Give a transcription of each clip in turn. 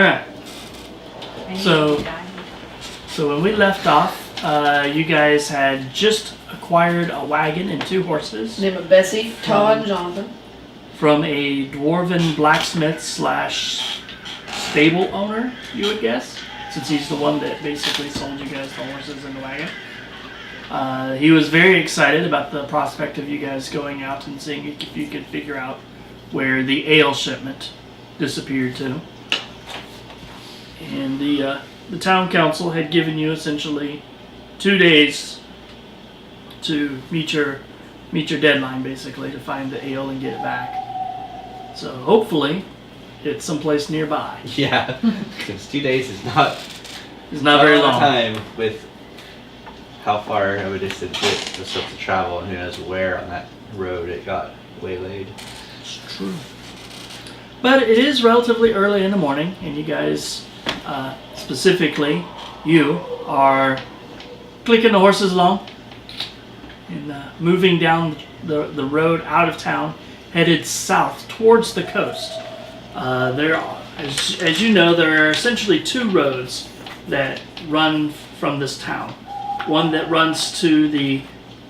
Alright. So when we left off, you guys had just acquired a wagon and 2 horses. Name of Bessie, Todd, and Jonathan. From a dwarven blacksmith slash stable owner, you would guess, since he's the one that basically sold you guys the horses and the wagon. He was very excited about the prospect of you guys going out and seeing if you could figure out where the ale shipment disappeared to. And the town council had given you essentially 2 days to meet your deadline, basically, to find the ale and get it back. So hopefully it's someplace nearby. Yeah, because 2 days is not very long time with how far of a distance it was supposed to travel, and who knows where on that road it got waylaid. It's true. But it is relatively early in the morning, and you guys, specifically, you are clicking the horses along and moving down the road out of town, headed south towards the coast. As you know, there are essentially 2 roads that run from this town. One that runs to the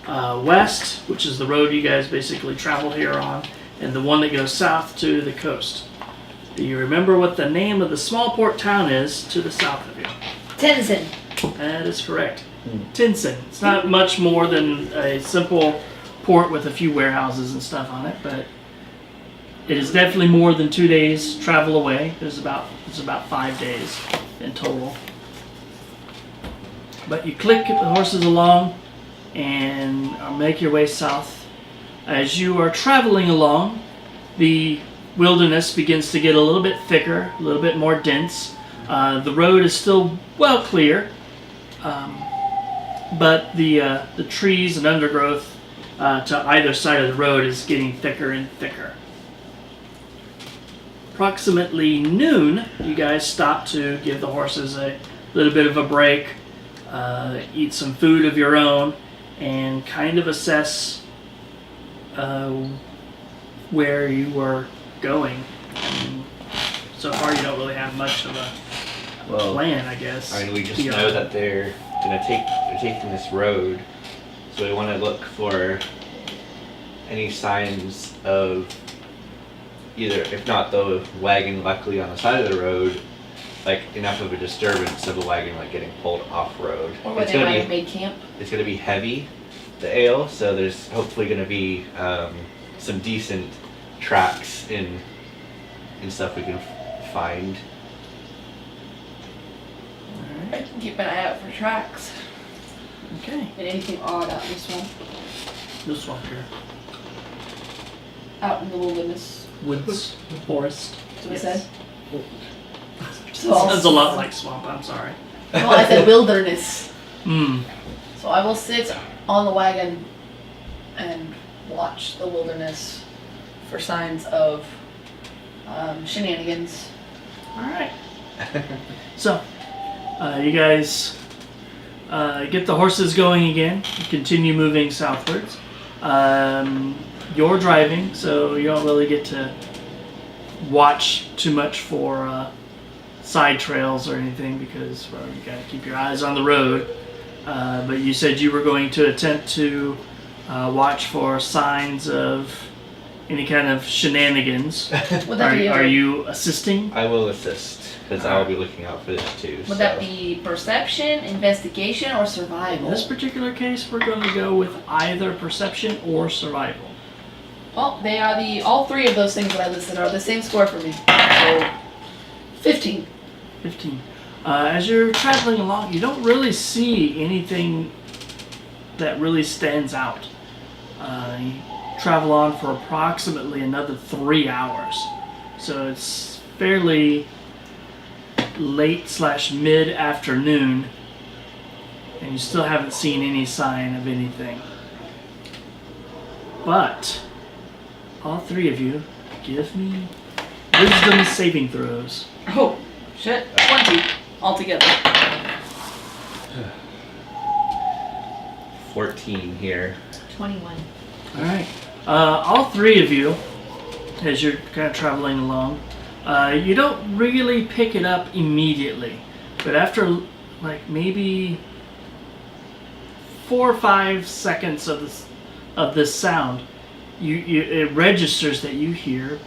west, which is the road you guys basically traveled here on, and the one that goes south to the coast. Do you remember what the name of the small port town is to the south of you? Tennyson. That is correct. Tinson. It's not much more than a simple port with a few warehouses and stuff on it, but it is definitely more than 2 days travel away. It's about 5 days in total. But you click the horses along and make your way south. As you are traveling along, the wilderness begins to get a little bit thicker, a little bit more dense. The road is still well clear, but the trees and undergrowth to either side of the road is getting thicker and thicker. Approximately noon, you guys stop to give the horses a little bit of a break, eat some food of your own, and kind of assess where you were going. So far, you don't really have much of a plan, I guess. I mean, we just know that they're taking this road, so we want to look for any signs of either, if not the wagon luckily on the side of the road, like enough of a disturbance of the wagon like getting pulled off road. Or where they might have made camp. It's going to be heavy, the ale, so there's hopefully going to be some decent tracks in stuff we can find. I can keep an eye out for tracks. Okay. And anything odd out in the swamp. The swamp here. Out in the wilderness. Woods, forest. That's what I said. Sounds a lot like swamp, I'm sorry. Well, I said wilderness. Hmm. So I will sit on the wagon and watch the wilderness for signs of shenanigans. Alright. So, you guys get the horses going again. You continue moving southwards. You're driving, so you don't really get to watch too much for side trails or anything because, well, you gotta keep your eyes on the road. But you said you were going to attempt to watch for signs of any kind of shenanigans. Are you assisting? I will assist, because I will be looking out for this too. Would that be perception, investigation, or survival? In this particular case, we're going to go with either perception or survival. Well, they are all 3 of those things that I listed are the same score for me. So, 15. 15. As you're traveling along, you don't really see anything that really stands out. You travel on for approximately another 3 hours. So it's fairly late/mid-afternoon, and you still haven't seen any sign of anything. But all 3 of you, give me wisdom saving throws. Oh, shit. 20 altogether. 14 here. 21. Alright. All 3 of you, as you're kind of traveling along, You don't really pick it up immediately, but after like maybe 4 or 5 seconds of this sound, it registers that you hear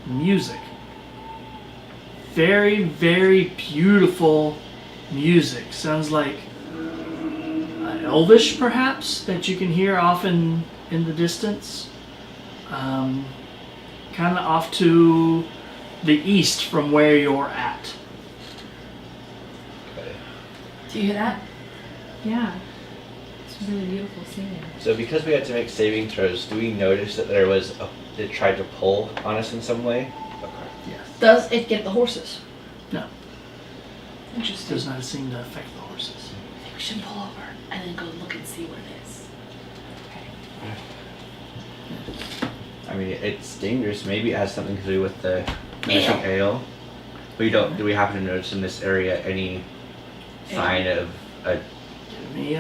music. Very, very beautiful music. Sounds like Elvish, perhaps, that you can hear off in the distance. Kind of off to the east from where you're at. Okay. Do you hear that? Yeah. It's really beautiful singing. So because we had to make saving throws, do we notice that it tried to pull on us in some way? Okay. Yes. Does it get the horses? No. Interesting. Does not seem to affect the horses. I think we should pull over and then go look and see what it is. I mean, it's dangerous. Maybe it has something to do with the finishing ale. Do we happen to notice in this area any sign of a... Give me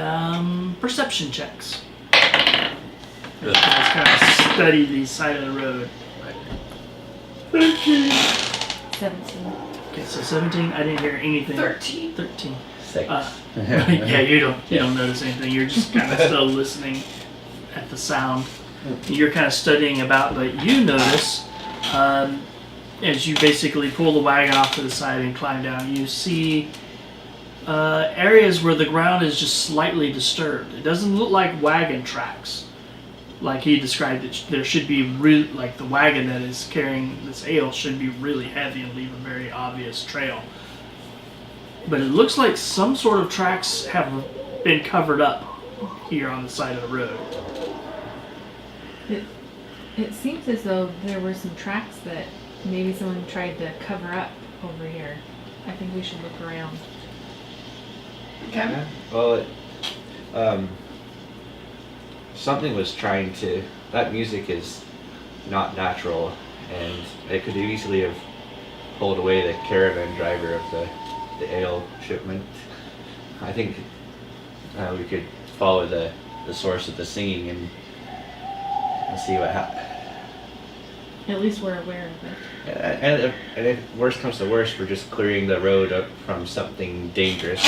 perception checks. Let's kind of study the side of the road. 17. Okay, so 17. I didn't hear anything. 13. 13. 6. Yeah, you don't notice anything. You're just kind of still listening at the sound. You're kind of studying about, but you notice as you basically pull the wagon off to the side and climb down, you see areas where the ground is just slightly disturbed. It doesn't look like wagon tracks, like he described it. There should be like the wagon that is carrying this ale should be really heavy and leave a very obvious trail. But it looks like some sort of tracks have been covered up here on the side of the road. It seems as though there were some tracks that maybe someone tried to cover up over here. I think we should look around. Okay. Yeah. Well, something was trying to... That music is not natural, and it could easily have pulled away the caravan driver of the ale shipment. I think we could follow the source of the singing and see what happens. At least we're aware of it. And if worst comes to worst, we're just clearing the road up from something dangerous.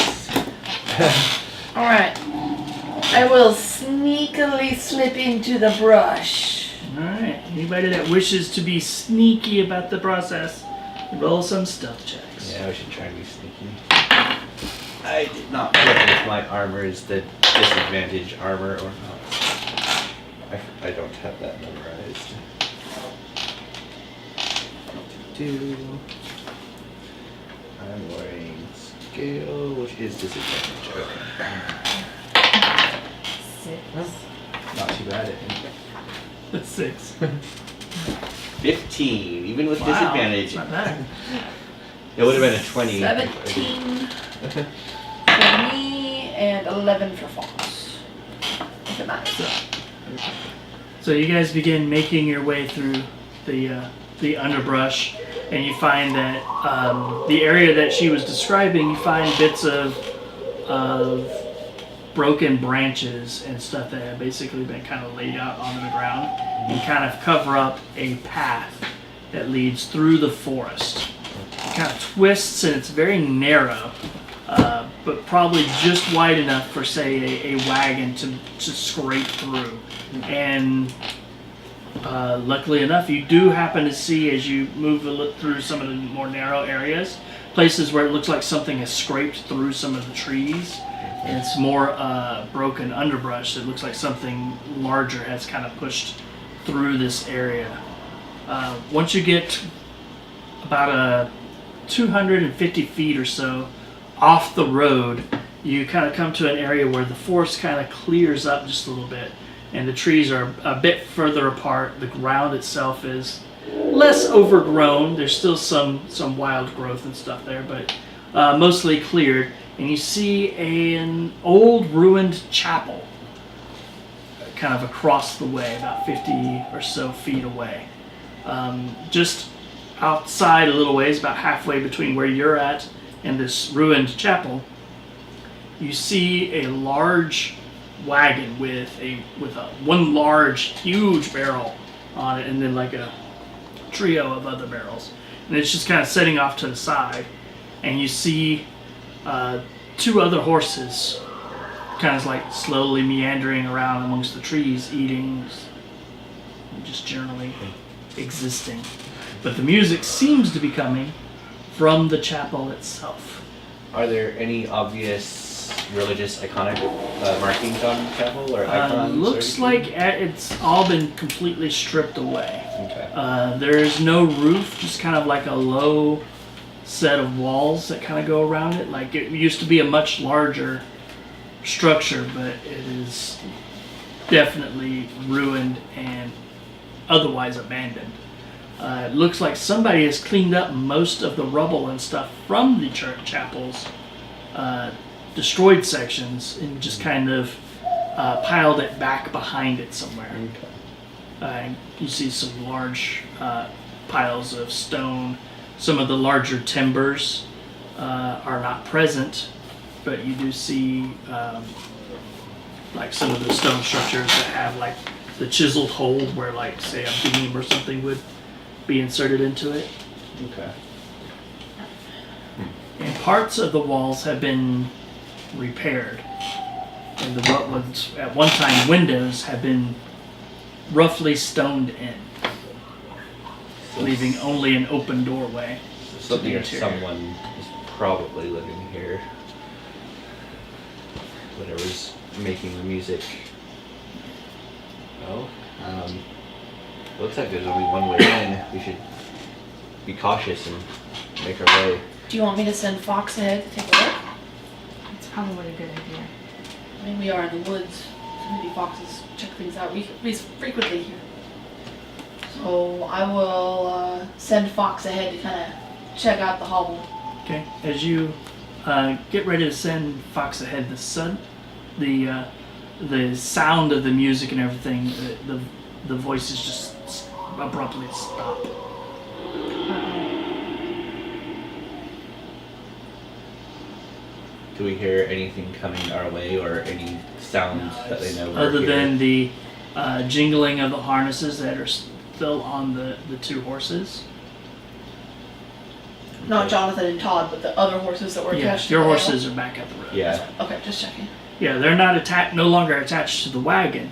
Alright. I will sneakily slip into the brush. Alright, anybody that wishes to be sneaky about the process, roll some stealth checks. Yeah, we should try and be sneaky. I did not put if my armor is the disadvantage armor or not. I don't have that memorized. I'm wearing scale, which is disadvantage. Okay. 6. Not too bad, I think. 6. 15, even with Wow, disadvantage. not bad. It would have been a 20. 17 for me and 11 for Fox. If it matters. So you guys begin making your way through the underbrush, and you find that the area that she was describing, you find bits of broken branches and stuff that have basically been kind of laid out onto the ground and kind of cover up a path that leads through the forest. It kind of twists and it's very narrow, but probably just wide enough for, say, a wagon to scrape through. And luckily enough, you do happen to see, as you move through some of the more narrow areas, places where it looks like something has scraped through some of the trees. And it's more broken underbrush. It looks like something larger has kind of pushed through this area. Once you get about 250 feet or so off the road, you kind of come to an area where the forest kind of clears up just a little bit, and the trees are a bit further apart. The ground itself is less overgrown. There's still some wild growth and stuff there, but mostly cleared. And you see an old ruined chapel kind of across the way, about 50 or so feet away. Just outside a little ways, about halfway between where you're at and this ruined chapel, you see a large wagon with one large, huge barrel on it, and then like a trio of other barrels. and it's just kind of setting off to the side, and you see 2 other horses kind of like slowly meandering around amongst the trees, eating, just generally existing. But the music seems to be coming from the chapel itself. Are there any obvious religious iconic markings on the chapel or icons? Looks like it's all been completely stripped away. Okay. There is no roof, just kind of like a low set of walls that kind of go around it. Like it used to be a much larger structure, but it is definitely ruined and otherwise abandoned. It looks like somebody has cleaned up most of the rubble and stuff from the church chapel's destroyed sections and just kind of piled it back behind it somewhere. Okay. You see some large piles of stone. Some of the larger timbers are not present, but you do see like some of the stone structures that have like the chiseled hole where like say a beam or something would be inserted into it. Okay. And parts of the walls have been repaired. And the what was at one time windows have been roughly stoned in, leaving only an open doorway. Something or interior. someone is probably living here. Whatever's making the music. Oh, looks like there's only one way in. We should be cautious and make our way. Do you want me to send Fox ahead to take a look? It's probably a good idea. I mean, we are in the woods, so maybe foxes check things out frequently here. So I will send Fox ahead to kind of check out the hovel. Okay, as you get ready to send Fox ahead, the sound of the music and everything, the voices just abruptly stop. Do we hear anything coming our way or any sounds that they know? Other than the jingling of the harnesses that are still on the 2 horses. Not Jonathan and Todd, but the other horses that were Yeah, attached. your to the horses are back at the road. Yeah. Okay, just checking. Yeah, they're not no longer attached to the wagon,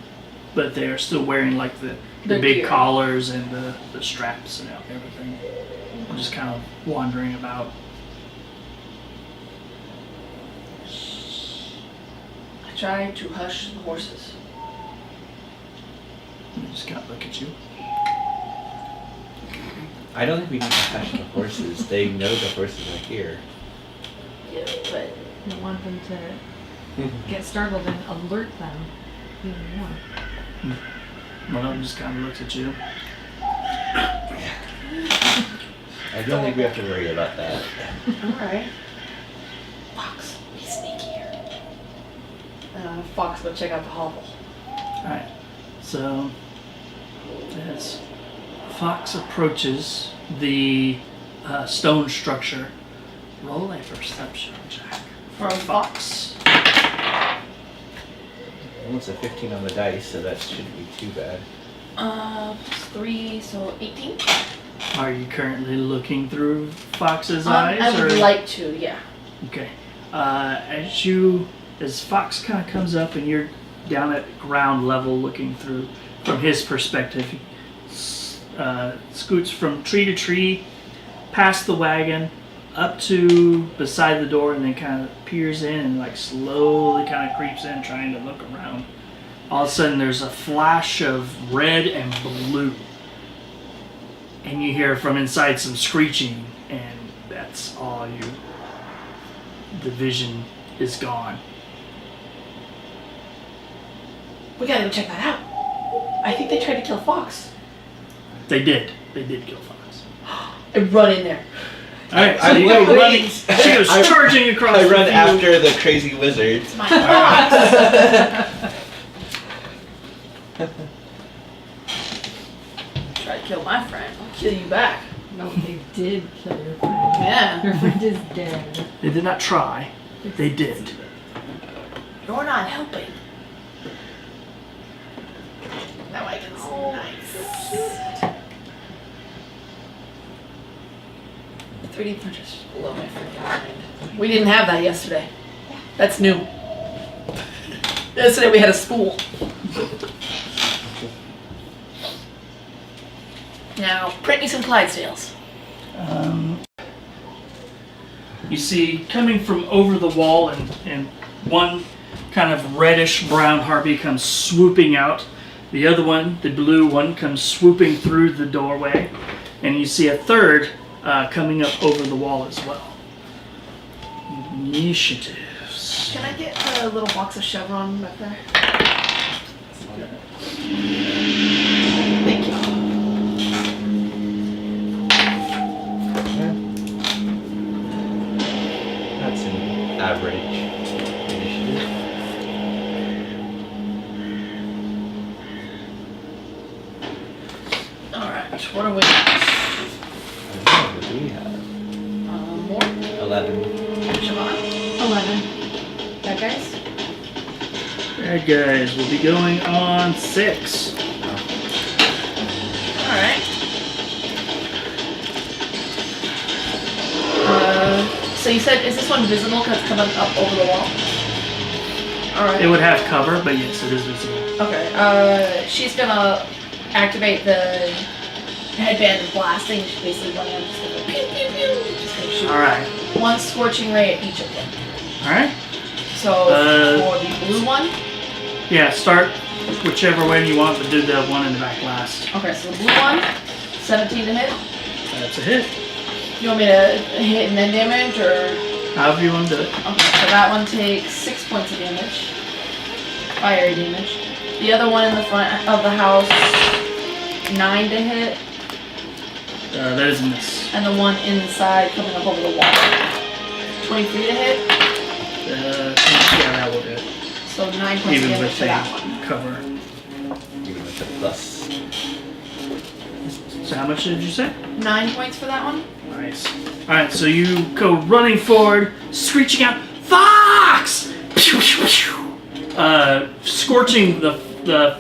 but they are still wearing like the Their big gear. collars and the straps and everything. Just kind of wandering about. I tried to hush the horses. And they just kind of look at you. I don't think we need to hush the horses. They know the horses are here. Yeah, but I don't want them to get startled and alert them even more. One of them just kind of looks at you. I don't think we have to worry about that. alright. Fox, be sneaky here. Fox will check out the hovel. Alright, so as Fox approaches the stone structure, roll a perception check From Fox. Well, it's a 15 on the dice, so that shouldn't be too bad. Plus 3, so 18. Are you currently looking through Fox's eyes? I would or? like to, yeah. Okay. As Fox kind of comes up and you're down at ground level looking through from his perspective, he scoots from tree to tree, past the wagon, up to beside the door, and then kind of peers in and like slowly kind of creeps in, trying to look around. All of a sudden, there's a flash of red and blue, and you hear from inside some screeching, and that's all you. The vision is gone. We gotta go check that out. I think they tried to kill Fox. They did. They did kill Fox. I run in there. All right, so you go running. She goes charging across I the run field. after the crazy wizard. It's my Fox. Try to kill my friend. I'll kill you back. No, they did kill your friend. Yeah. Your friend is dead. They did not try. They did. You're not helping. That wagon's nice. 3D printers below my freaking mind. We didn't have that yesterday. That's new. Yesterday we had a spool. Now, print me some Clydesdales. You see, coming from over the wall, and one kind of reddish brown harpy comes swooping out. The other one, the blue one, comes swooping through the doorway. And you see a third coming up over the wall as well. Initiatives. Can I get a little box of Chevron back there? Thank you. That's an average initiative. Alright, what are we at? I don't know, what do we have? Morn? 11. Siobhan? 11. That guys? Bad guys will be going on 6. Alright. So you said, is this one visible because it's coming up over the wall? Alright. It would have cover, but yes, it is visible. Okay, she's gonna activate the headband of blasting. She's basically running up, just gonna pew pew pew. Just gonna shoot Alright. one scorching ray at each of them. Alright? So, for the blue one, Yeah, start whichever way you want, but do the one in the back last. okay, so the blue one, 17 to hit. That's a hit. You want me to hit and then damage, or? However you want to do it. Okay, so that one takes 6 points of damage. Fiery damage. The other one in the front of the house, 9 to hit. That is a miss. And the one inside coming up over the wall, 23 to hit. Yeah, that will do it. So 9 points of Even damage with for that one. cover. Even with the plus. So how much did you say? 9 points for that one. Nice. Alright, so you go running forward, screeching out, Fox! Pew, pew, pew. Scorching the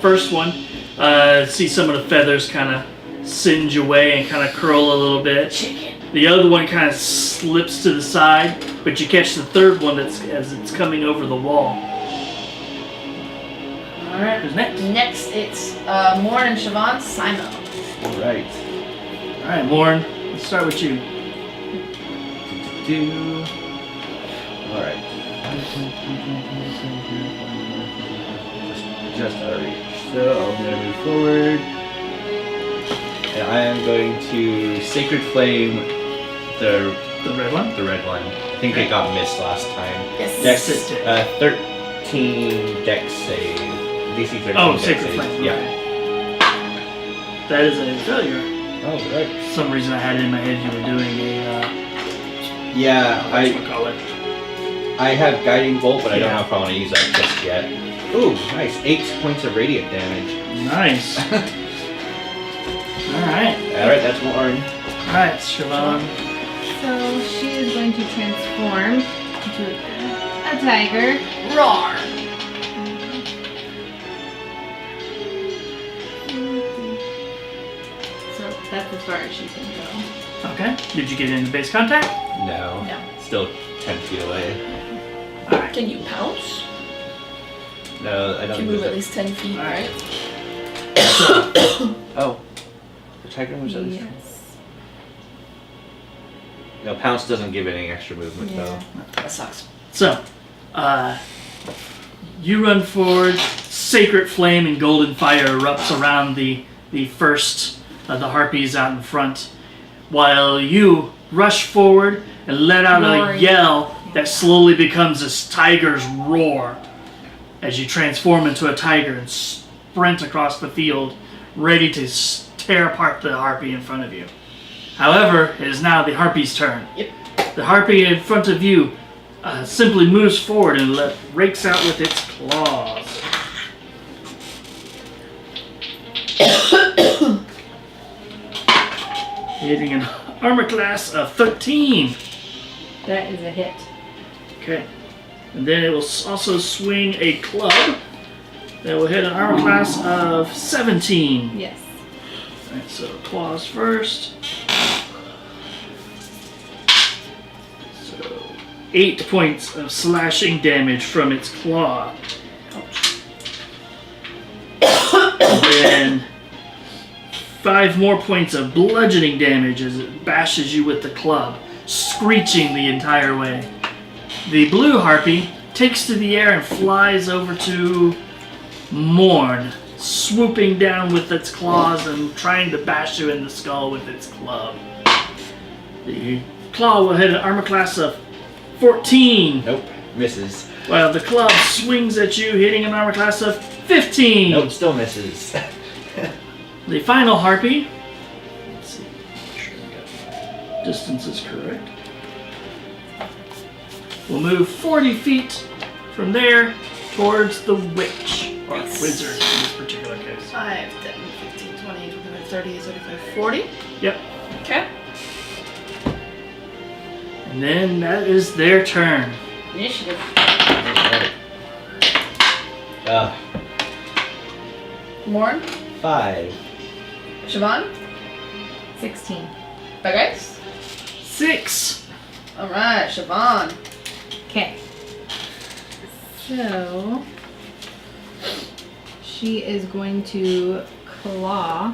first one. See some of the feathers kind of singe away and kind of curl a little bit. Chicken. The other one kind of slips to the side, but you catch the third one as it's coming over the wall. Alright. Who's next? Next, it's Morn and Siobhan. Simon. Alright. Alright, Morn, let's start with you. Alright. Just out of reach. So I'm going to move forward. And I am going to Sacred Flame the red one? The red one. I think it got missed last time. Yes. Dex, 13 Dex save. DC 13 Oh, Dex Sacred save. Flame. Yeah. Okay. That is a failure. Oh, right. For some reason I had it in my head you were doing a, Yeah, whatchamacallit. I have Guiding Bolt, but I don't Yeah. know if I want to use that just yet. Ooh, nice. 8 points of radiant damage. Nice. Alright. Alright, that's Morn. Alright, Siobhan. So she is going to transform into a tiger. Roar. So that's as far as she can go. Okay. Did you get into base contact? No. No. Still 10 feet away. Alright. Can you pounce? No, I don't Can you move at least 10 feet, Alright. right? Oh. The tiger moves at least. Yes. No, Pounce doesn't give any extra movement though. That sucks. So, you run forward, sacred flame and golden fire erupts around the first of the harpies out in front, while you rush forward and let out a Roaring. yell that slowly becomes this tiger's roar as you transform into a tiger and sprint across the field, ready to tear apart the harpy in front of you. However, it is now the harpy's turn. Yep. The harpy in front of you simply moves forward and rakes out with its claws. Hitting an armor class of 13. That is a hit. Okay. And then it will also swing a club that will hit an armor class of 17. Yes. Alright, so claws first. 8 points of slashing damage from its claw. And then 5 more points of bludgeoning damage as it bashes you with the club, screeching the entire way. The blue harpy takes to the air and flies over to Morn, swooping down with its claws and trying to bash you in the skull with its club. The claw will hit an armor class of 14. Nope, misses. While the club swings at you, hitting an armor class of 15. Nope, still misses. The final harpy. Let's see. Make sure we got distance is correct. We'll move 40 feet from there towards the witch. Or Nice. wizard in this particular case. 5, 10, 15, 20, 25, 30, 35, 40. Yep. Okay. And then that is their turn. Initiative. Alright. Morn. 5. Siobhan. 16. Bad guys. 6. Alright, Siobhan. Okay. So she is going to claw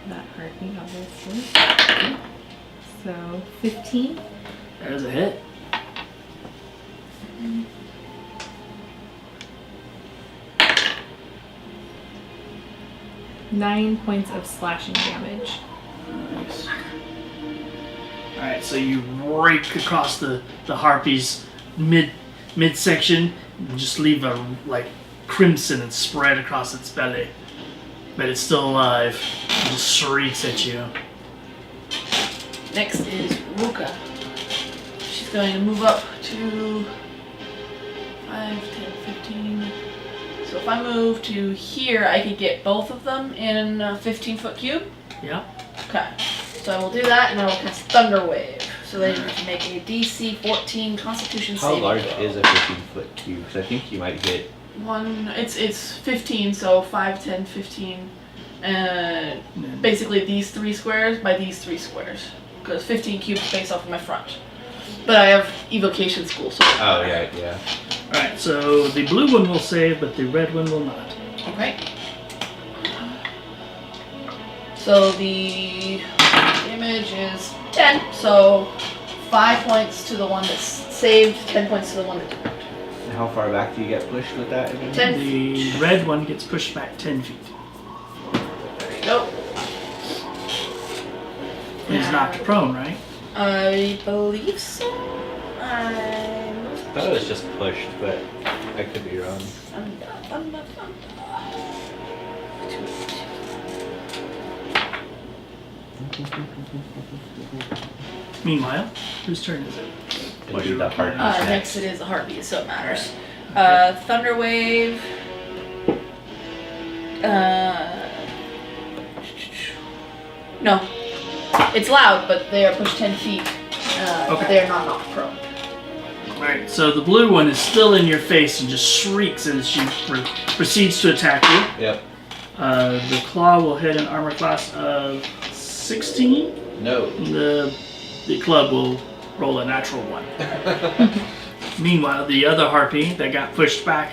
that harpy, obviously. So 15. That is a hit. Nine points of slashing damage. Nice. Alright, so you rake across the harpy's midsection and just leave a crimson and spread across its belly. But it's still alive. It just shrieks at you. Next is Ruka. She's going to move up to 5, 10, 15. So if I move to here, I could get both of them in a 15-foot cube. Yeah. Okay. So I will do that, and I will cast Thunder Wave. So then you can make a DC 14 Constitution How saving large throw. is a 15-foot cube? Because I think you might get... It's 15, so 5, 10, 15. And basically these 3 squares by these 3 squares. Because 15 cubes based off of my front. But I have evocation school, so. Oh, yeah. Alright, so the blue one will save, but the red one will not. Okay. So the damage is 10, so 5 points to the one that's saved, 10 points to the one that didn't. And how far back do you get pushed with that again? 10 The feet. red one gets pushed back 10 feet. There you go. He's knocked prone, right? I believe so. I thought it was just pushed, but I could be wrong. Meanwhile, whose turn is it? It'll be the heartbeat Next it is a heartbeat, so it matters. Thunder Wave. No. It's loud, but they are pushed 10 feet. Okay. They are not knocked prone. Alright, so the blue one is still in your face and just shrieks as she proceeds to attack you. Yep. The claw will hit an armor class of 16. No. The club will roll a natural 1. Meanwhile, the other harpy that got pushed back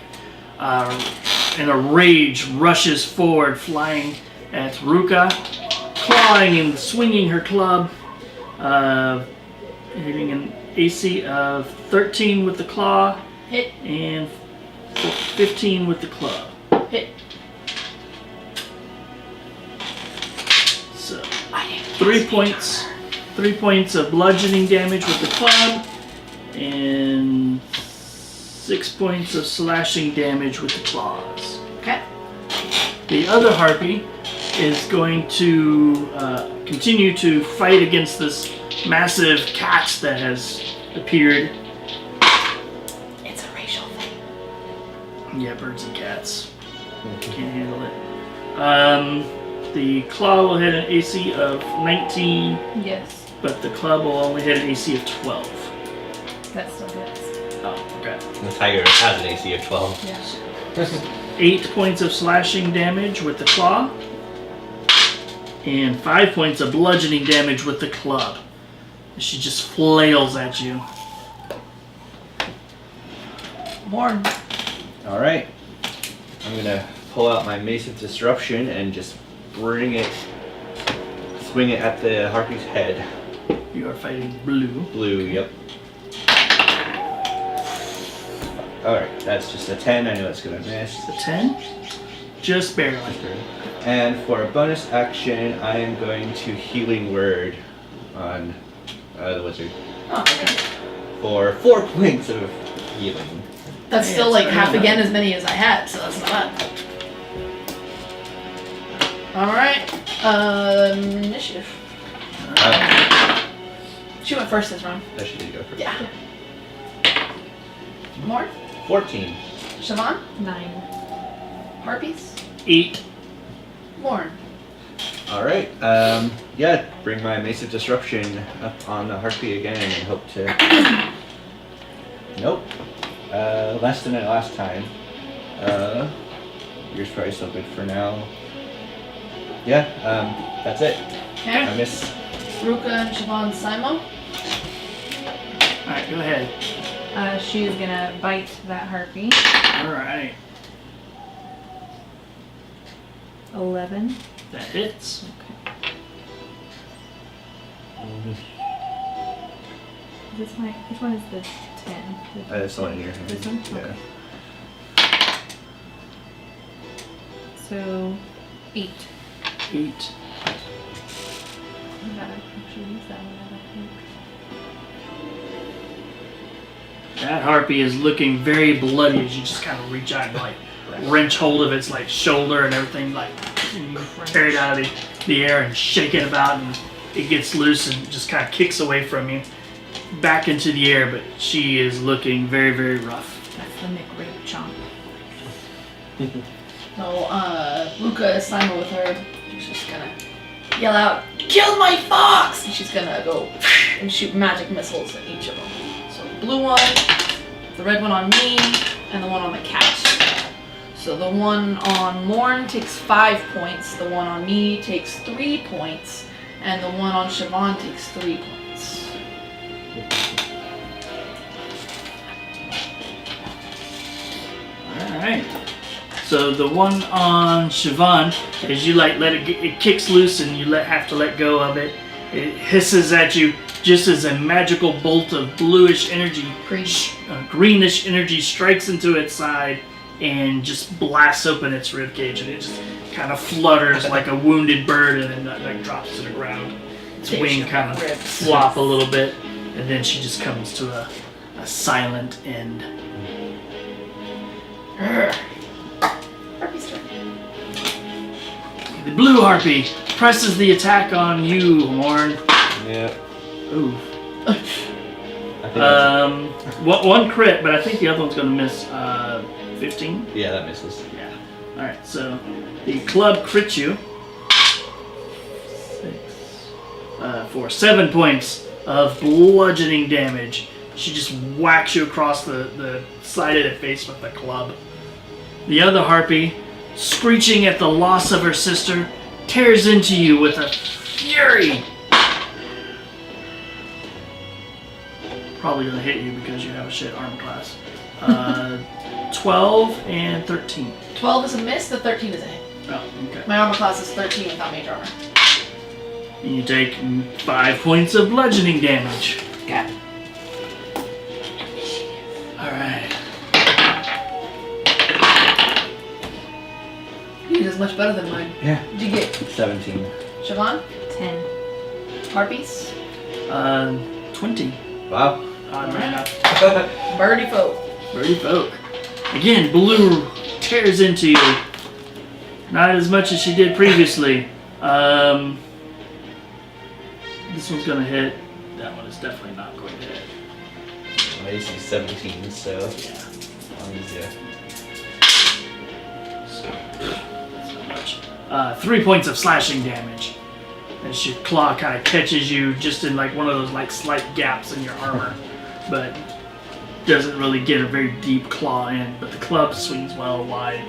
in a rage rushes forward, flying at Ruka, clawing and swinging her club, hitting an AC of 13 with the claw Hit. and 15 with the club. Hit. So I didn't 3 points. 3 points of bludgeoning damage with the club, and 6 points of slashing damage with the claws. Okay. The other harpy is going to continue to fight against this massive cat that has appeared. It's a racial thing. Yeah, birds and cats. Can't handle it. The claw will hit an AC of 19, Yes, but the club will only hit an AC of 12. that still hits. Oh, okay. And the tiger has an AC of 12. Yeah. 8 points of slashing damage with the claw, and 5 points of bludgeoning damage with the club. She just flails at you. Morn. All right. I'm gonna pull out my Mace of Disruption and just swing it at the harpy's head. You are fighting blue. Blue, yep. All right, that's just a 10. I know it's gonna miss. A 10? Just barely. And for a bonus action, I am going to Healing Word on the wizard Oh, okay. for 4 points of healing. That's Yeah, still it's like very half nice. again as many as I had, so that's not bad. Alright. Initiative. She went first this round. That should go first. Yeah. Morn? 14. Siobhan? 9. Harpies? 8. Morn. All right. Yeah. Bring my Mace of Disruption up on the harpy again and hope to. Nope. Less than it last time. Yours probably still good for now. Yeah. That's it. I Okay. miss. Ruka and Siobhan Simo. Alright, go ahead. She is gonna bite that harpy. Alright. 11. That hits. Which one is the 10? There's someone here. This one? Yeah. Okay. So 8. 8. I gotta actually use that one, I think. That harpy is looking very bloody as you just kind of reach out and like wrench hold of its like shoulder and everything, like and you tear it out of the air and shake it about, and it gets loose and just kind of kicks away from you back into the air. But she is looking very, very rough. That's the McRape chomp. So, Ruka is Simo with her. She's just gonna yell out, "Kill my fox!" And she's gonna go and shoot magic missiles at each of them. So the blue one, the red one on me, and the one on the cat. So the one on Morn takes 5 points, the one on me takes 3 points, and the one on Siobhan takes 3 points. Alright. So the one on Siobhan, as you like let it kicks loose and you have to let go of it. It hisses at you just as a magical bolt of bluish energy, greenish energy strikes into its side and just blasts open its ribcage, and it just kind of flutters like a wounded bird and then like drops to the ground. Its wing kind of flop a little bit, and then she just comes to a silent end. Harpy's turn. The blue harpy presses the attack on you, Morn. Yeah. Ooh. I think that's One crit, but I think the other one's gonna miss 15. yeah, that misses. Yeah. Alright, so the club crits you. 6. For 7 points of bludgeoning damage. She just whacks you across the side of the face with the club. The other harpy, screeching at the loss of her sister, tears into you with a fury. Probably gonna hit you because you have a shit armor class. 12 and 13. 12 is a miss, the 13 is a hit. Oh, okay. My armor class is 13 without mage armor. And you take 5 points of bludgeoning damage. Okay. Alright. Yours is much better than mine. Yeah. What'd you get? 17. Siobhan? 10. Harpies? 20. Wow. Odd man up. Birdie folk. Birdie folk. Again, blue tears into you. Not as much as she did previously. This one's gonna hit. That one is definitely not going to hit. My AC is 17, so Yeah. as long as yeah. So, that's not much. 3 points of slashing damage. As your claw kind of catches you just in like one of those like slight gaps in your armor, but doesn't really get a very deep claw in. But the club swings well wide.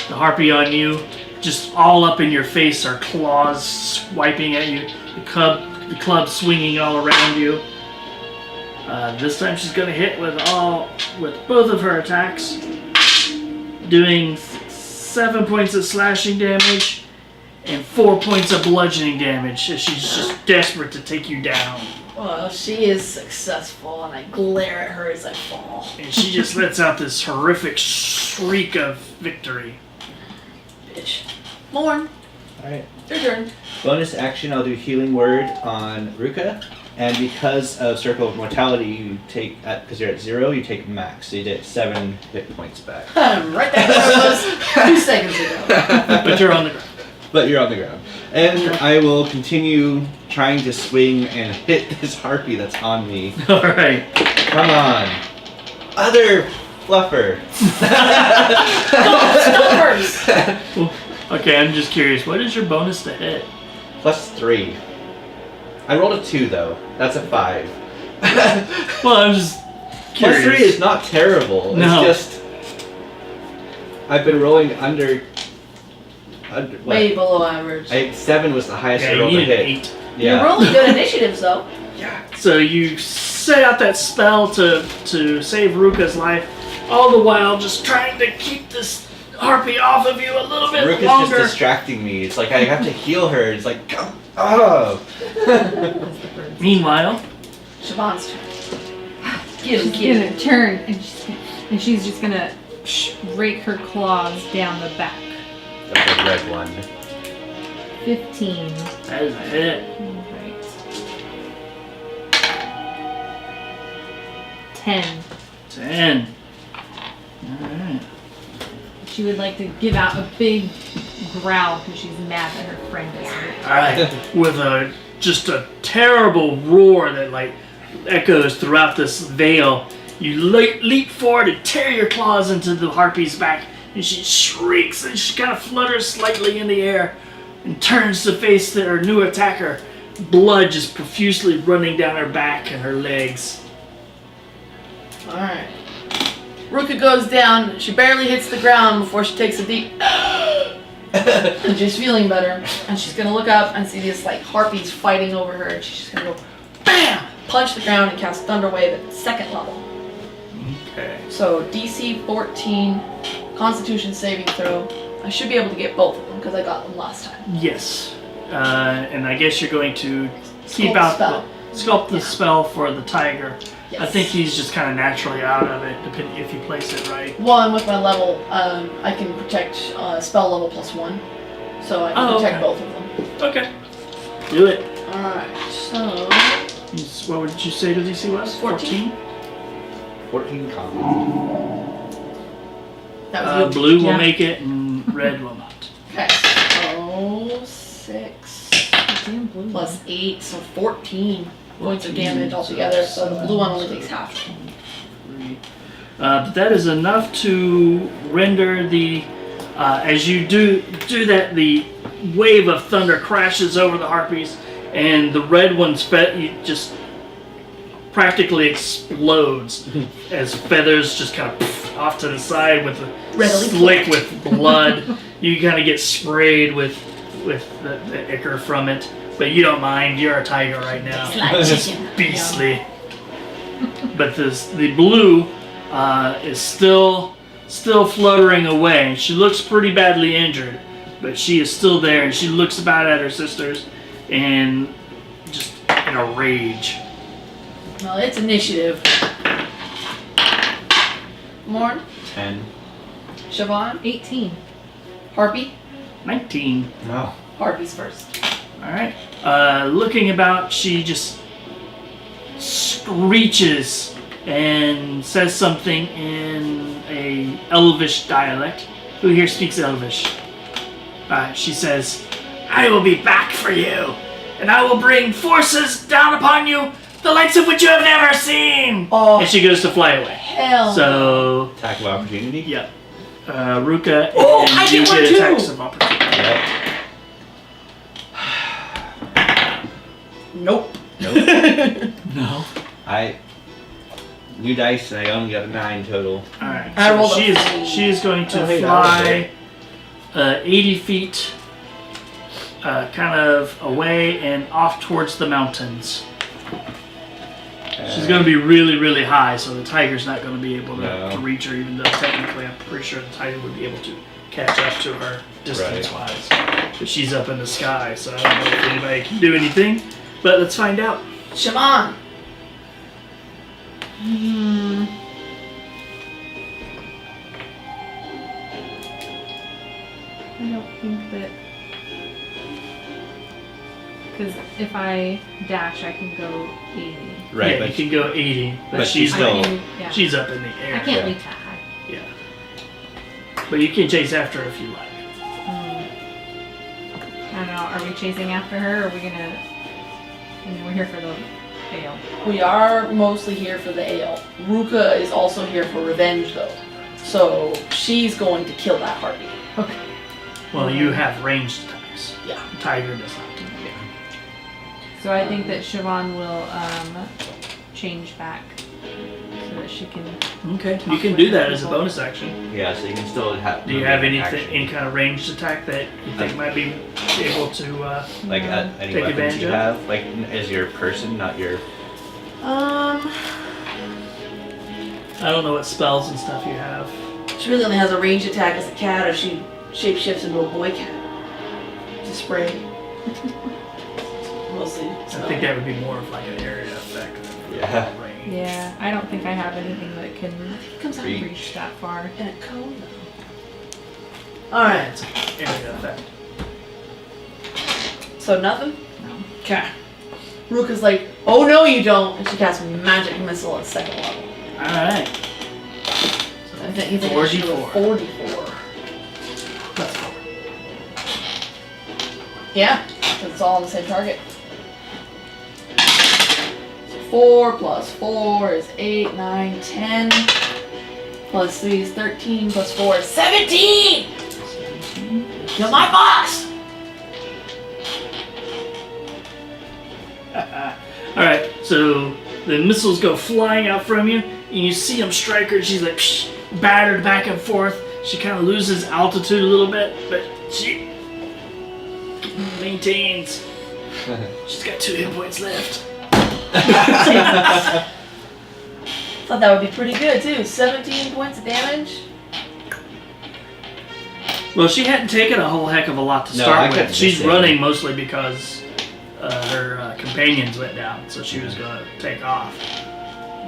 The harpy on you, just all up in your face, are claws swiping at you. The club swinging all around you. This time she's gonna hit with both of her attacks, doing 7 points of slashing damage and 4 points of bludgeoning damage as she's just desperate to take you down. Well, she is successful, and I glare at her as I fall. And she just lets out this horrific shriek of victory. Bitch. Morn, Alright. your turn. Bonus action, I'll do Healing Word on Ruka. And because of Circle of Mortality, you take, because you're at 0, you take max. So you get 7 hit points back. I'm right back where I was 2 seconds ago. But you're on the ground. But you're on the ground. And I will continue trying to swing and hit this harpy that's on me. Alright. Come on. Other fluffer. Stuffers! Okay, I'm just curious. What is your bonus to hit? +3. I rolled a 2 though. That's a 5. Well, I'm just curious. +3 is not terrible. No. It's just I've been rolling under what? Way below average. 7 was the highest I Yeah, you rolled to need an hit. 8. Yeah. You're rolling good initiatives, though. So you set out that spell to save Ruka's life, all the while just trying to keep this harpy off of you a little bit Ruka's longer. just distracting me. It's like I have to heal her. It's like, come oh. Meanwhile, Siobhan's turn. Get him, She's get gonna him. turn and she's just gonna rake her claws down the back. That's a red one. 15. that is a hit. Right. 10. 10. Alright. She would like to give out a big growl because she's mad that her friend is hurt. Alright. With just a terrible roar that like echoes throughout this veil, you leap forward and tear your claws into the harpy's back, and she shrieks and she kind of flutters slightly in the air and turns to face her new attacker. Blood just profusely running down her back and her legs. Alright. Ruka goes down. She barely hits the ground before she takes a deep. And she's feeling better. And she's gonna look up and see these like harpies fighting over her. And she's just gonna go BAM! Punch the ground and cast Thunder Wave at 2nd level. Okay. So DC 14, Constitution saving throw. I should be able to get both of them because I got them last time. Yes. And I guess you're going to keep Sculpt out spell. sculpt the spell for the tiger. Yes. I think he's just kind of naturally out of it, depending if you place it right. Well, and with my level, I can protect spell level +1. So I can protect okay. both of them. Okay. Do it. Alright, so What would you say the DC was? 14? 14 common. that was you. Blue will Yeah. make it and red will not. Okay, so 6 Damn blue. plus 8, so 14 points of 14, damage altogether. So the blue one only takes half. But that is enough to render the, as you do that, the wave of thunder crashes over the harpies, and the red one's just practically explodes as feathers just kind of off to the side with a Readily slick with blood. You kind of get sprayed with the ichor from it, but you don't mind. You're a tiger right now. It's beastly. But the blue is still fluttering away. She looks pretty badly injured, but she is still there, and she looks about at her sisters and just in a rage. Well, it's initiative. Morn, 10. Siobhan, 18. Harpy. 19. No. Harpy's first. Alright. Looking about, she just screeches and says something in a Elvish dialect. Who here speaks Elvish? She says, "I will be back for you, and I will bring forces down upon you, the likes of which you have never seen." Oh, And she goes to fly away. hell. So, Attack of opportunity? yeah. Ruka Oh, and I you get one get too! attacks of opportunity. Yep. Nope. Nope. No. New dice, and I only got a 9 total. Alright, I rolled so a 3. she is going to Oh, hey, that fly 80 feet kind of away and off towards the mountains. Okay. She's going to be really, really high, so the tiger's not going to be able to, No. to reach her, even though technically I'm pretty sure the tiger would be able to catch up to her distance-wise. But she's up in the sky, so I don't know if anybody can do anything. But let's find out. Siobhan. I don't think that. Because if I dash, I can go 80. Right, Yeah, but you can go 80, but, but she's she's still- I can, yeah. she's up in the air. I can't leap that high. Yeah. But you can chase after her if you like. I don't know. Are we chasing after her? Or are we gonna? I mean, we're here for the ale. We are mostly here for the ale. Ruka is also here for revenge, though. So she's going to kill that harpy. Okay. Well, you have ranged attacks. Yeah. The tiger does not. So I think that Siobhan will change back so that she can. Okay. You can do that as a bonus action. yeah, so you can still have. Do you have movement anything, action. any kind of ranged attack that you think might be able to? Like any Take weapons advantage you of? have, like as your person, not your. I don't know what spells and stuff you have. She really only has a ranged attack as a cat if she shapeshifts into a boy cat. To spray. Mostly. I think that would be more of like an area effect. Yeah. Range. Yeah, I don't think I have anything that can comes out reach that far. in a cone. Yeah, Alright. it's an area effect. So nothing? No. Okay. Ruka's like, oh no you don't, and she casts magic missile at second level. Alright. I think you think 4d4. 44. That's 4. Yeah, 'cause it's all on the same target. So 4 plus 4 is 8, 9, 10. Plus 3 is 13, plus 4 is 17! Kill my box! Alright, so the missiles go flying out from you, and you see them strike her, and she's like psh, battered back and forth. She kind of loses altitude a little bit, but she maintains. She's got 2 hit points left. Thought that would be pretty good too. 17 points of damage. Well, she hadn't taken a whole heck of a lot to No, I start with. kept She's missing. running mostly because her companions went down, so she was going to take off.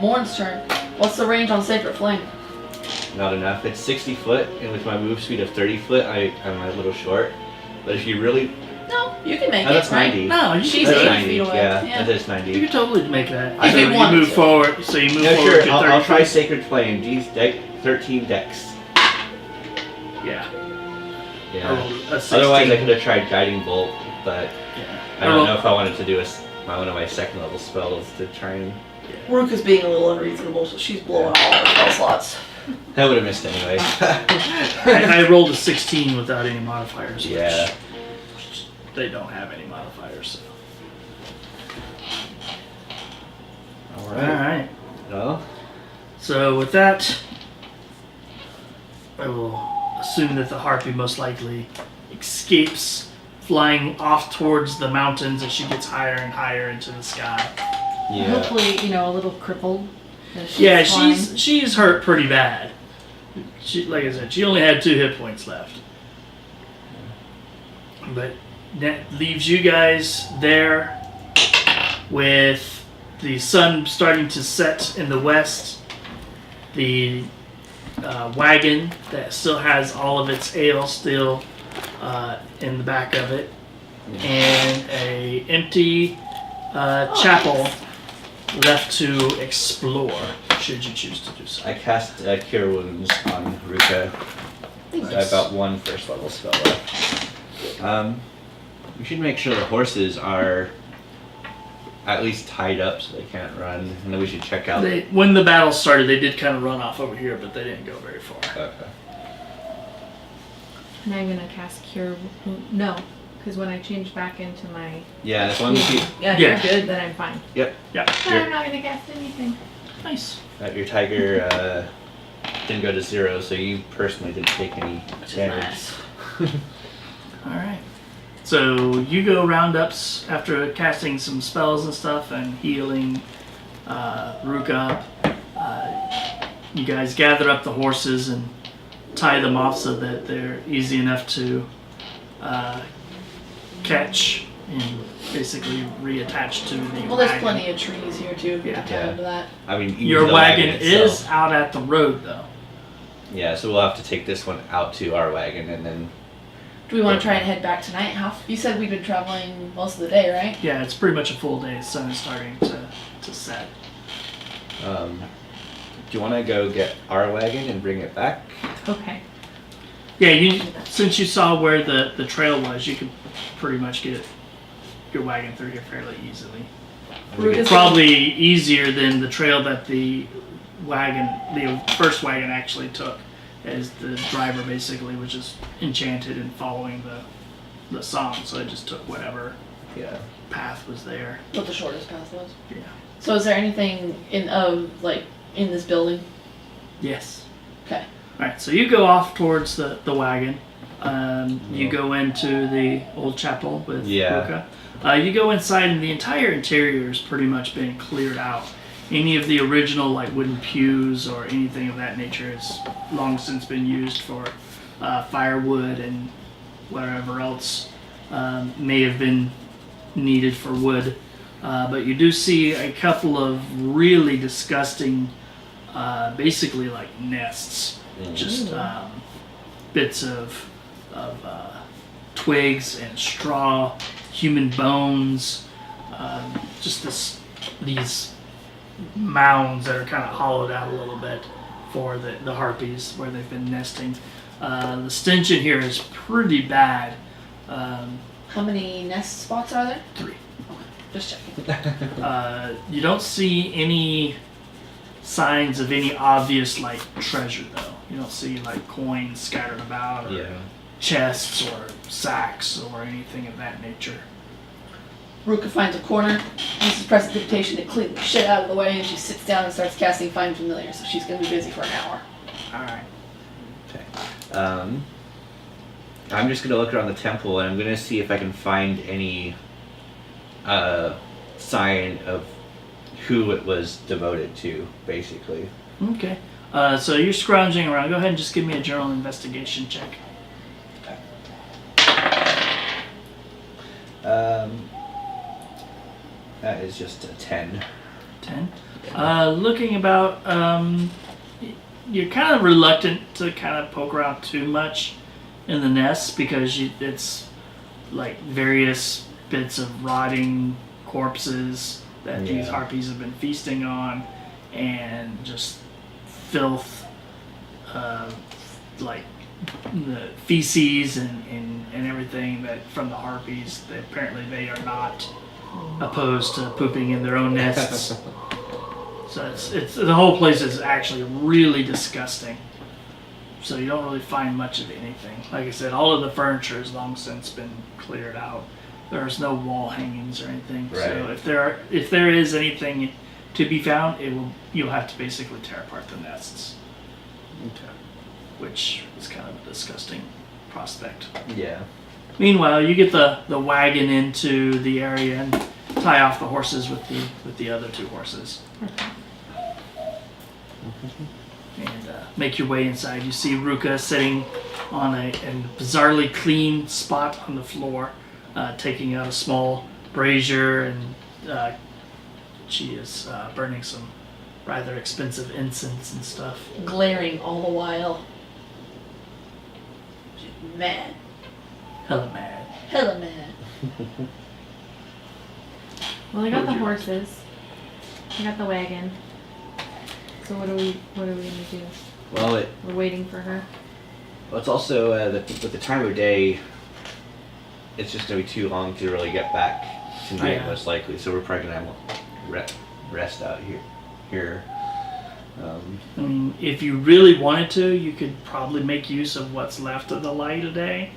Morn's turn. What's the range on Sacred Flame? Not enough. It's 60 foot, and with my move speed of 30 foot, I'm a little short. But if you really, No, you can make oh, it, that's right? 90. No, you She's can, That's 80 90. feet away. Yeah, Yeah. that is you 90. can totally make that. If So you you wanted move to. forward. So you move No, forward sure. to I'll 30 try feet. Sacred Flame. G's deck 13 decks. Yeah. I Yeah. rolled a 16. Otherwise, I could have tried Guiding Bolt, but Yeah. I don't know if I wanted to do one of my second level spells to try and. Ruka's being a little unreasonable, so she's blowing all her spell slots. I would have missed anyway. I rolled a 16 without any modifiers. which Yeah. They don't have any modifiers. So. All All right. right. Well, So with that, I will assume that the harpy most likely escapes, flying off towards the mountains as she gets higher and higher into the sky. yeah. Hopefully, a little crippled. as she's Yeah, flying. she's hurt pretty bad. She, like I said, she only had 2 hit points left. But that leaves you guys there with the sun starting to set in the west. The wagon that still has all of its ale still in the back of it, and a empty chapel left to explore, should you choose to do so. I cast Cure Wounds on Ruka. So I've got 1 first level spell left. We should make sure the horses are at least tied up so they can't run, and then we should check out. When the battle started, they did kind of run off over here, but they didn't go very far. Okay. And I'm gonna cast Cure. No, because when I change back into my, Yeah, as long as you, Yeah, Yeah. you're good. then I'm fine. yep, Yeah, But Sure. I'm not gonna cast anything. nice. your tiger didn't go to 0, so you personally didn't take any damage. Nice. All right. So you go roundups after casting some spells and stuff and healing Ruka. You guys gather up the horses and tie them off so that they're easy enough to catch and basically reattach to the Well, there's wagon. plenty of trees here too. Yeah. To tie into that. I mean, even Your the wagon itself. is out at the road, though. Yeah, so we'll have to take this one out to our wagon and then. Do we want to try and head back tonight? You said we've been traveling most of the day, right? Yeah, it's pretty much a full day. The sun is starting to set. Do you want to go get our wagon and bring it back? Okay. Yeah, since you saw where the trail was, you could pretty much get your wagon through here fairly easily. Ruka's Probably easier than the trail that the first wagon actually took, as the driver basically was just enchanted in following the song, so it just took whatever path was there. what the shortest path was. Yeah. So is there anything in this building? Yes. Okay. All right. So you go off towards the wagon. You go into the old chapel with Yeah. Ruka. You go inside, and the entire interior has pretty much been cleared out. Any of the original wooden pews or anything of that nature has long since been used for firewood and whatever else may have been needed for wood. But you do see a couple of really disgusting, basically like nests, just bits of twigs and straw, human bones, just these mounds that are kind of hollowed out a little bit for the harpies where they've been nesting. The stench in here is pretty bad. How many nest spots are there? 3. Just checking. You don't see any signs of any obvious treasure though. You don't see coins scattered about or chests or sacks or anything of that nature. Ruka finds a corner, uses prestidigitation to clean the shit out of the way, and she sits down and starts casting Find Familiar, so she's going to be busy for an hour. Alright. Okay. I'm just gonna look around the temple and I'm gonna see if I can find any sign of who it was devoted to, basically. Okay. So you're scrounging around. Go ahead and just give me a general investigation check. That is just a 10. 10. Looking about, you're kind of reluctant to kind of poke around too much in the nest because it's various bits of rotting corpses that these harpies have been feasting on, and just filth, the feces and everything that from the harpies. That apparently they are not opposed to pooping in their own nests. So it's the whole place is actually really disgusting. So you don't really find much of anything. Like I said, all of the furniture has long since been cleared out. There's no wall hangings or anything. Right. So if there is anything to be found, you'll have to basically tear apart the nests. Okay. Which is kind of a disgusting prospect. Yeah. Meanwhile, you get the wagon into the area and tie off the horses with the other 2 horses. And make your way inside. You see Ruka sitting on a bizarrely clean spot on the floor, taking out a small brazier, and she is burning some rather expensive incense and stuff. Glaring all the while. She's mad. Hella mad. Hella mad. Well, I got the horses. I got the wagon. So what are we gonna do? Well, We're waiting for her. it's also with the time of day. It's just gonna be too long to really get back tonight, Yeah. most likely. So we're probably gonna have rest out here. I mean, if you really wanted to, you could probably make use of what's left of the light a day.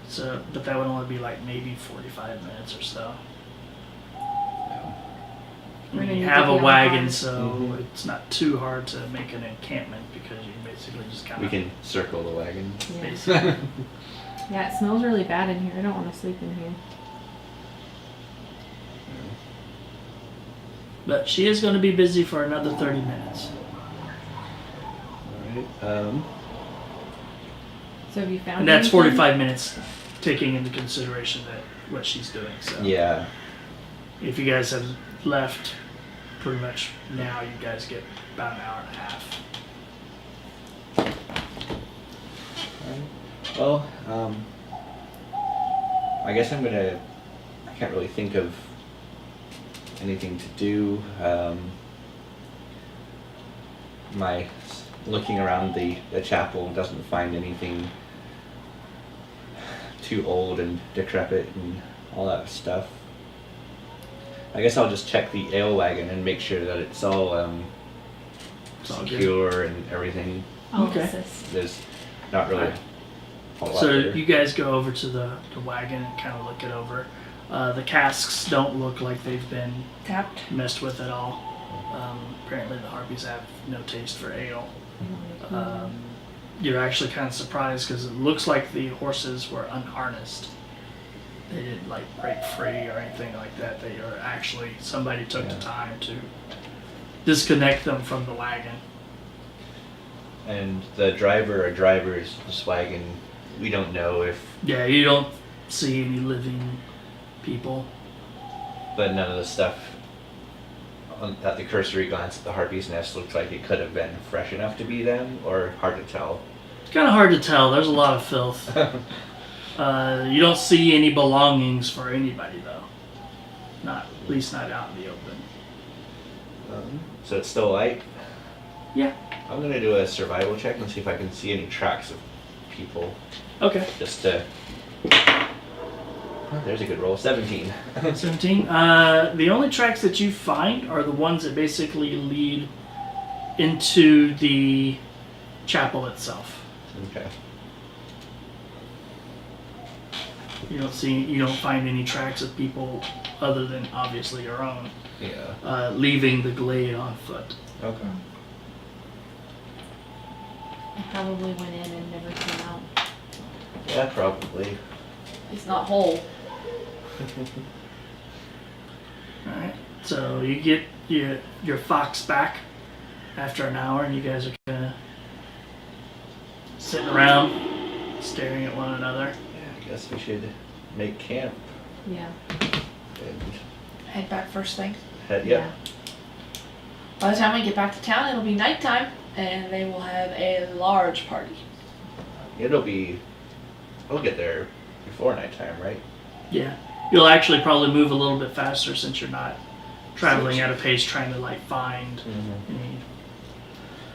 So, but that would only be maybe 45 minutes or so. We're gonna You need have to a be on wagon, guard. so it's not too hard to make an encampment because you basically just kind We of can circle the wagon. Yeah. basically. Yeah, it smells really bad in here. I don't want to sleep in here. But she is going to be busy for another 30 minutes. Alright. So have you found? And that's anything? 45 minutes, taking into consideration that what she's doing. So Yeah. if you guys have left pretty much now, you guys get about an hour and a half. Well, I guess I can't really think of anything to do. My looking around the chapel doesn't find anything too old and decrepit and all that stuff. I guess I'll just check the ale wagon and make sure that it's all It's all good. secure and everything. I'll Okay. assist. There's not really a whole lot So there. you guys go over to the wagon and kind of look it over. The casks don't look like they've been Tapped. messed with at all. Apparently the harpies have no taste for ale. You're actually kind of surprised because it looks like the horses were unharnessed. They didn't like break free or anything like that. They are actually, somebody took the Yeah. time to disconnect them from the wagon. And the driver or drivers of this wagon, we don't know if, Yeah, you don't see any living people. but none of the stuff at the cursory glance at the harpy's nest looks like it could have been fresh enough to be them, or hard to tell. It's kind of hard to tell. There's a lot of filth. You don't see any belongings for anybody though. Not, at least not out in the open. So it's still light. Yeah. I'm gonna do a survival check and see if I can see any tracks of people. Okay. Just to. Oh, there's a good roll. 17. 17. The only tracks that you find are the ones that basically lead into the chapel itself. Okay. You don't find any tracks of people other than obviously your own Yeah. leaving the glade on foot. Okay. I probably went in and never came out. Yeah, probably. It's not whole. All right. So you get your fox back after an hour, and you guys are kind of sitting around, staring at one another. Yeah, I guess we should make camp Yeah. and Head back first thing. head. Yeah. By the time we get back to town, it'll be nighttime, and they will have a large party. We'll get there before nighttime, right? Yeah. You'll actually probably move a little bit faster since you're not traveling at a pace trying to like find any We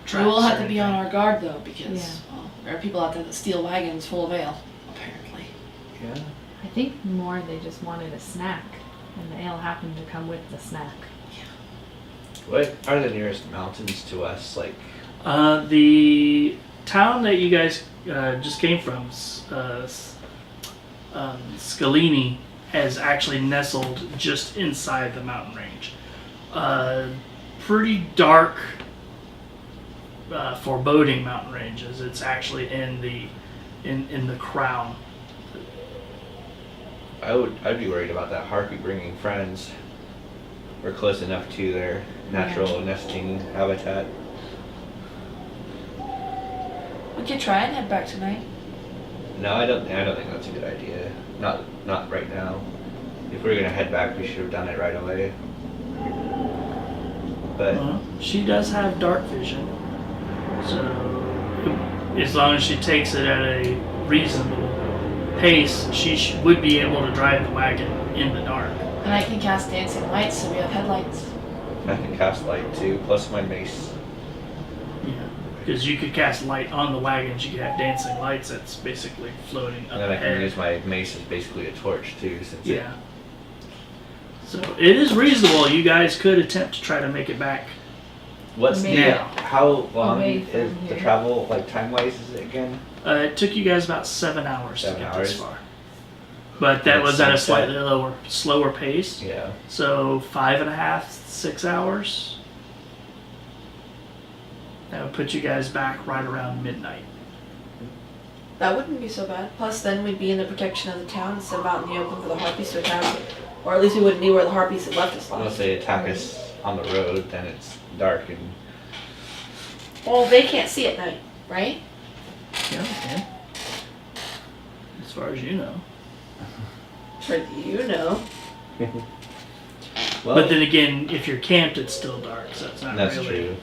traps will or have to be on anything. our guard though, because Yeah. well, there are people out there that steal wagons full of ale, apparently. Yeah. I think more they just wanted a snack, and the ale happened to come with the snack. What are the nearest mountains to us? Like, The town that you guys just came from, Skellini, has actually nestled just inside the mountain range. Pretty dark, foreboding mountain ranges. It's actually in the crown. I'd be worried about that harpy bringing friends. We're close enough to their natural nesting habitat. We could try and head back tonight. No, I don't think that's a good idea. Not right now. If we were gonna head back, we should have done it right away. But She does have dark vision, so as long as she takes it at a reasonable pace, she would be able to drive the wagon in the dark. And I can cast dancing lights, so we have headlights. I can cast light too, plus my mace. Yeah, because you could cast light on the wagons. You could have dancing lights that's basically floating up And then I can ahead. use my mace as basically a torch too, since Yeah. So it is reasonable. You guys could attempt to try to make it back. What's Maybe how long away is from the here. travel, like time-wise, is it again? It took you guys about 7 hours 7 to get hours. this far, but that And was at a sunset. slightly slower pace. Yeah. So 5.5, 6 hours. That would put you guys back right around midnight. That wouldn't be so bad. Plus, then we'd be in the protection of the town instead of out in the open for the harpies to attack. Or at least we wouldn't be where the harpies had left us Unless last. they attack us on the road, then it's dark and Well, they can't see at night, right? Yeah, they can. As far as you know. For you know. well, But then again, if you're camped, it's still dark, so it's not that's really. true.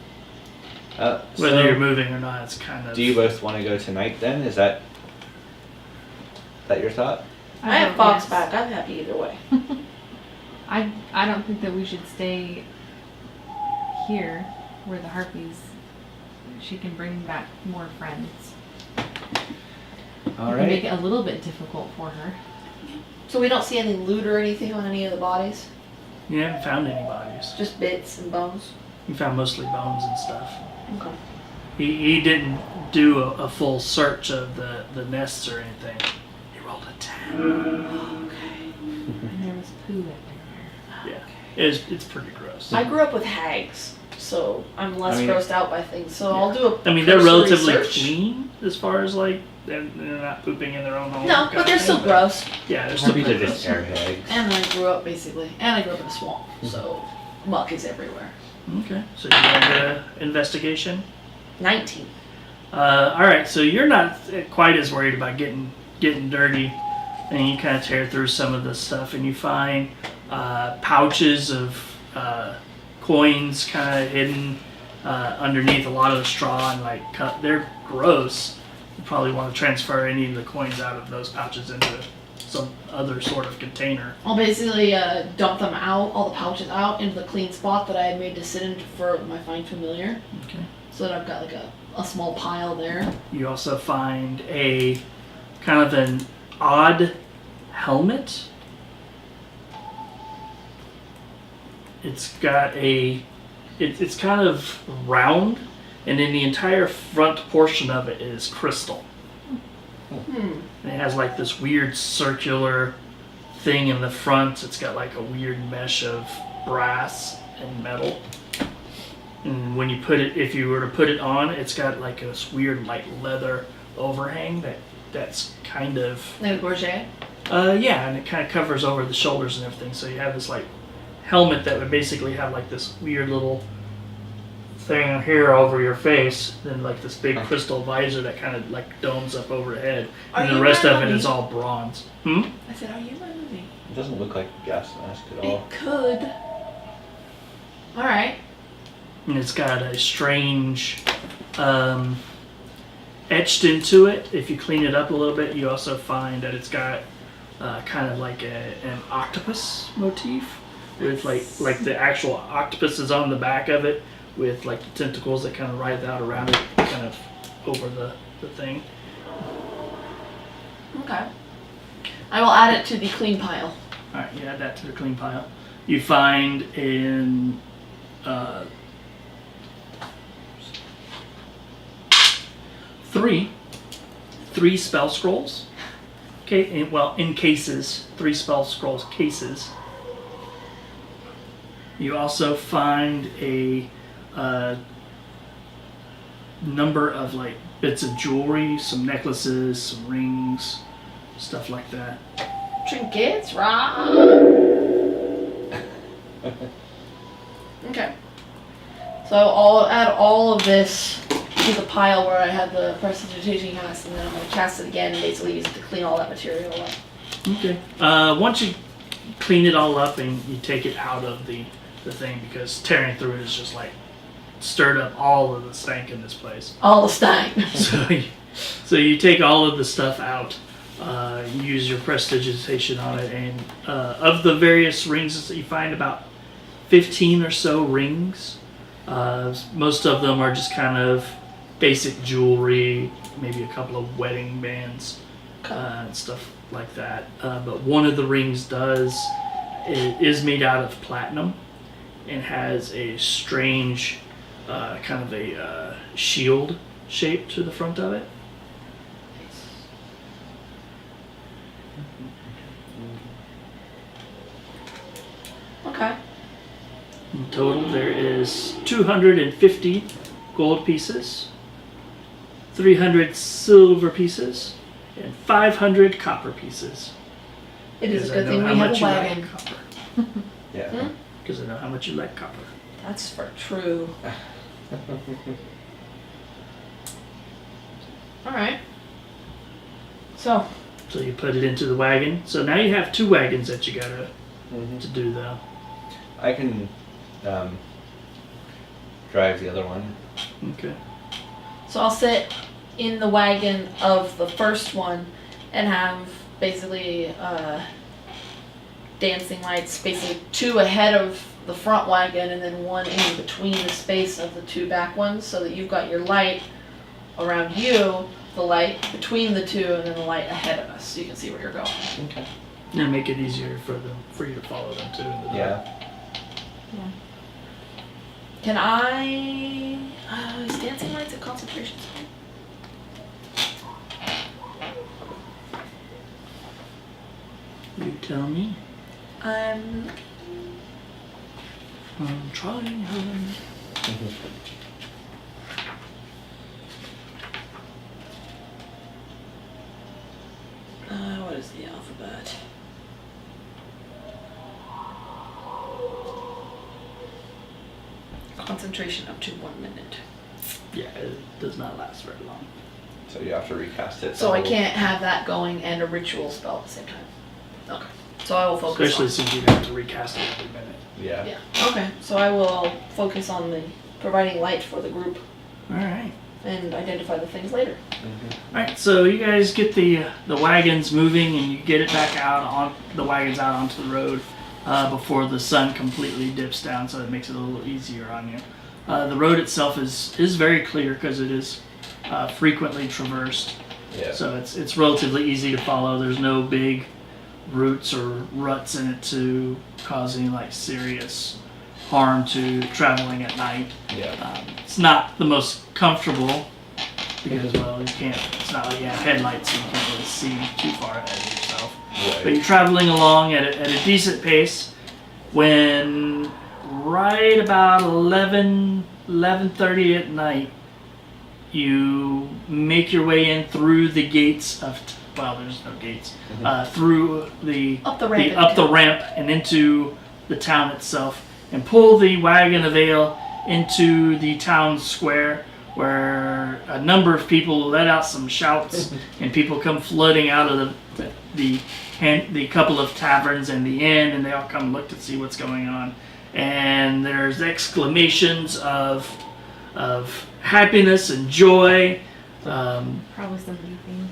Whether So, you're moving or not, it's kind of. do you both want to go tonight then? Is that your thought? I have don't- Fox yes. back. I'm happy either way. I don't think that we should stay here where the harpies. She can bring back more friends. All We can make right. it a little bit difficult for her. So we don't see any loot or anything on any of the bodies? You haven't found any bodies. Just bits and bones? You found mostly bones and stuff. Okay. He didn't do a full search of the nests or anything. He rolled a 10. And there was poo everywhere. Yeah. It's pretty gross. I grew up with hags, so I'm less I mean- grossed out by things. So I'll do a I mean, they're cursory relatively search. clean as far as like they're not pooping in their own home. No, kind but of they're thing, still gross. Yeah, they're still Harpies pretty are just gross. airheads. And I grew up basically, and I grew up in a swamp, so muck is everywhere. Okay, so you want to investigation? 19. All right, so you're not quite as worried about getting dirty, and you kind of tear through some of the stuff, and you find pouches of coins kind of hidden underneath a lot of the straw, and like they're gross. You probably want to transfer any of the coins out of those pouches into some other sort of container. I'll basically dump them out, all the pouches out, into the clean spot that I had made to sit in for my Find Familiar. Okay. So that I've got like a small pile there. You also find a kind of an odd helmet. It's got it's kind of round, and then the entire front portion of it is crystal. Hmm. And it has like this weird circular thing in the front. It's got like a weird mesh of brass and metal. And when you put it, if you were to put it on, it's got like this weird like leather overhang that's kind of Like a gorget. yeah, and it kind of covers over the shoulders and everything. So you have this like helmet that would basically have like this weird little thing on here over your face, then like this big crystal visor that kind of like domes up over the head, Are and the you rest of it Melanie? is all bronze. I said, are you my movie? It doesn't look like a gas mask at all. It could. Alright. And it's got a strange etched into it. If you clean it up a little bit, you also find that it's got kind of like an octopus motif with like the actual octopus is on the back of it with like the tentacles that kind of writhe out around it, kind of over the thing. Okay. I will add it to the clean pile. All right, you add that to the clean pile. You find in three spell scrolls. Okay, in cases, 3 spell scrolls cases. You also find a number of like bits of jewelry, some necklaces, some rings, stuff like that. Trinkets, right? Okay. So I'll add all of this to the pile where I had the prestidigitation cast, and then I'm going to cast it again and basically use it to clean all that material up. Okay. Once you clean it all up and you take it out of the thing, because tearing through it is just like stirred up all of the stank in this place. All the stank. So you take all of the stuff out, you use your prestidigitation on it, and of the various rings that you find, about 15 or so rings. Most of them are just kind of basic jewelry, maybe a couple of wedding bands, and stuff like that. But one of the rings is made out of platinum and has a strange kind of a shield shape to the front of it. Okay. In total, there is 250 gold pieces, 300 silver pieces, and 500 copper pieces. It is Because a I good know thing how we have much a you like wagon. copper. Yeah. Because I know how much you like copper. That's for true. Alright. So, So you put it into the wagon. So now you have 2 wagons that you gotta to do though. I can drive the other one. Okay. so I'll sit in the wagon of the first one and have basically dancing lights, basically 2 ahead of the front wagon and then 1 in between the space of the 2 back ones, so that you've got your light around you, the light between the 2, and then the light ahead of us, so you can see where you're going. Okay. And make it easier for you to follow them too. In the dark. Yeah. Can I... is dancing lights a concentration spell? You tell me. I'm trying. what is the alphabet? Concentration up to 1 minute. Yeah, it does not last very long. So you have to recast it. So I can't have that going and a ritual spell at the same time. Okay. So I will focus Especially on... since you have to recast it every minute. Yeah. Yeah. Okay. So I will focus on the providing light for the group Alright. and identify the things later. Alright, so you guys get the wagons moving and you get it back out on the wagons out onto the road before the sun completely dips down, so it makes it a little easier on you. The road itself is very clear because it is frequently traversed. Yeah. So it's relatively easy to follow. There's no big roots or ruts in it to cause any like serious harm to traveling at night. Yeah. It's not the most comfortable because well you can't. It's not like you have headlights, so you can't really see too far ahead of yourself. Right. But you're traveling along at a decent pace when right about 11:30 at night you make your way in through the gates of well there's no gates through the Up the ramp. up the ramp and into the town itself and pull the wagon of ale into the town square where a number of people let out some shouts and people come flooding out of the couple of taverns and the inn, and they all come look to see what's going on. And there's exclamations of happiness and joy. Probably some weeping.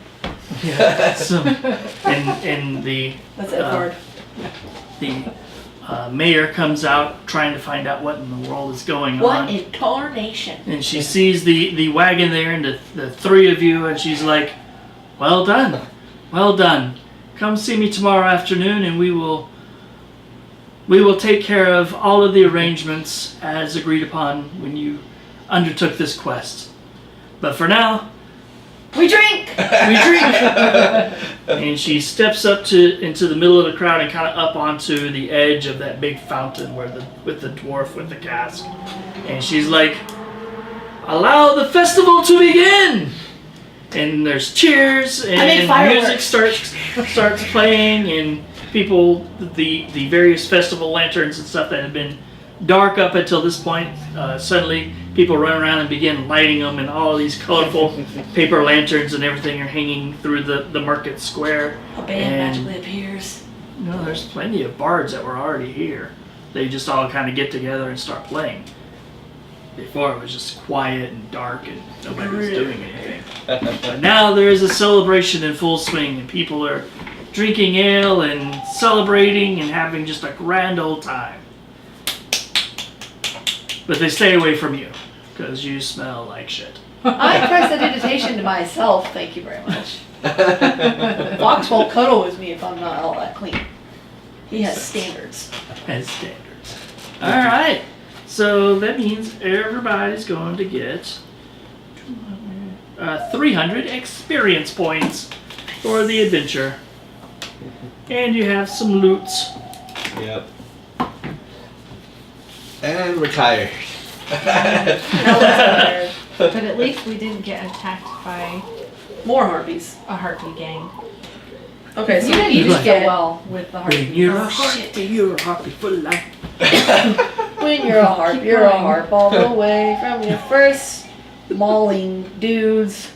Yeah, and the That's Edward. the mayor comes out trying to find out what in the world is going What on. in tarnation? And she sees the wagon there and the 3 of you, and she's like, well done. Well done. Come see me tomorrow afternoon and we will take care of all of the arrangements as agreed upon when you undertook this quest. But for now, We drink! we drink. And she steps up into the middle of the crowd and kind of up onto the edge of that big fountain with the dwarf with the cask. And she's like, allow the festival to begin! And there's cheers and music starts playing and people, the various festival lanterns and stuff that have been dark up until this point, suddenly people run around and begin lighting them, and all of these colorful paper lanterns and everything are hanging through the market square. A band magically appears. No, there's plenty of bards that were already here. They just all kind of get together and start playing. Before it was just quiet and dark and nobody was doing anything. But now there is a celebration in full swing and people are drinking ale and celebrating and having just a grand old time. But they stay away from you because you smell like shit. I prestidigitation to myself, thank you very much. Fox won't cuddle with me if I'm not all that clean. He has standards. As standards. Alright. So that means everybody's going to get 300 experience points for the adventure. And you have some loots. Yep. And we're tired. But at least we didn't get attacked by More harpies. a harpy gang. Okay, so You we didn't each do so get well with the When harpies. you're a harpy, you're a harpy for life. when you're a harp, Keep you're a going. harp all the way from your first mauling dudes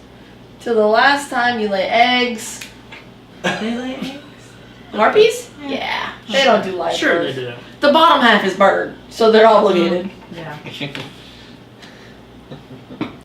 to the last time you lay eggs. They lay eggs? Harpies? Yeah. Yeah, they don't do live Sure birth. they do. The bottom half is bird, so they're obligated. Yeah.